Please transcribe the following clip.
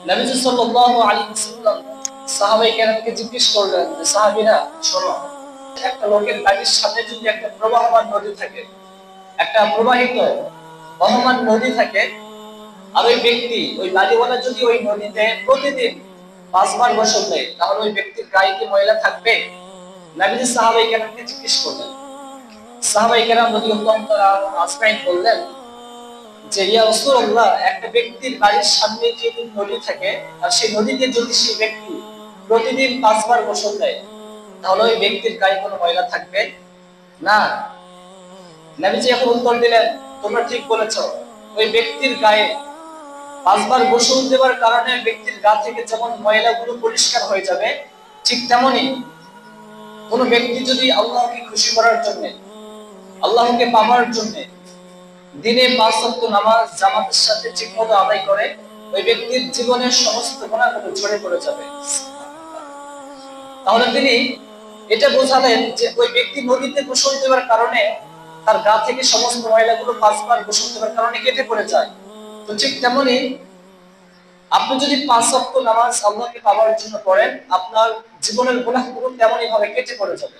নবীজি সাল্লাল্লাহু আলাইহি ওয়াসাল্লাম সাহাবায়ে কেরামকে জিজ্ঞেস করলেন যে সাহাবীরা শোনো, একটা লোকের বাড়ির সামনে যদি একটা প্রবাহমান নদী থাকে, একটা প্রবাহিত বহমান নদী থাকে, আর ওই ব্যক্তি ওই বাড়িওয়ালা যদি ওই নদীতে প্রতিদিন 5 বার গোসল দেয়, তাহলে ওই ব্যক্তির গায়ে কি ময়লা থাকবে? নবীজি সাহাবায়ে কেরামকে জিজ্ঞেস করলেন। সাহাবায়ে কেরাম রাদিয়াল্লাহু তাআলা আজমাইন বললেন যে ইয়া রাসূলুল্লাহ, একটা ব্যক্তির বাড়ির সামনে যদি নদী থাকে আর সেই নদীতে যদি সেই ব্যক্তি প্রতিদিন 5 বার গোসল দেয়, তাহলে ওই ব্যক্তির গায়ে কোনো ময়লা থাকবে না। নবীজি এখন উত্তর দিলেন, তোমরা ঠিক বলেছো, ওই ব্যক্তির গায়ে 5 বার গোসল দেওয়ার কারণে ব্যক্তির গা থেকে যেমন ময়লাগুলো পরিষ্কার হয়ে যাবে, ঠিক তেমনি কোন ব্যক্তি যদি আল্লাহকে খুশি করার জন্য, আল্লাহকে পাওয়ার জন্য দিনে 5 ওয়াক্ত নামাজ জামাতের সাথে ঠিকমতো আদায় করে, ওই ব্যক্তির জীবনের সমস্ত গুনাহগুলো ঝরে পড়ে যাবে। তাহলে তিনি এটা বোঝালেন যে ওই ব্যক্তি নদীতে গোসল দেওয়ার কারণে তার গা থেকে সমস্ত ময়লাগুলো 5 বার গোসল দেওয়ার কারণে কেটে পড়ে যায়। তো ঠিক তেমনি আপনি যদি 5 ওয়াক্ত নামাজ আল্লাহকে পাওয়ার জন্য পড়েন, আপনার জীবনের গুনাহগুলো তেমনই ভাবে কেটে পড়ে যাবে।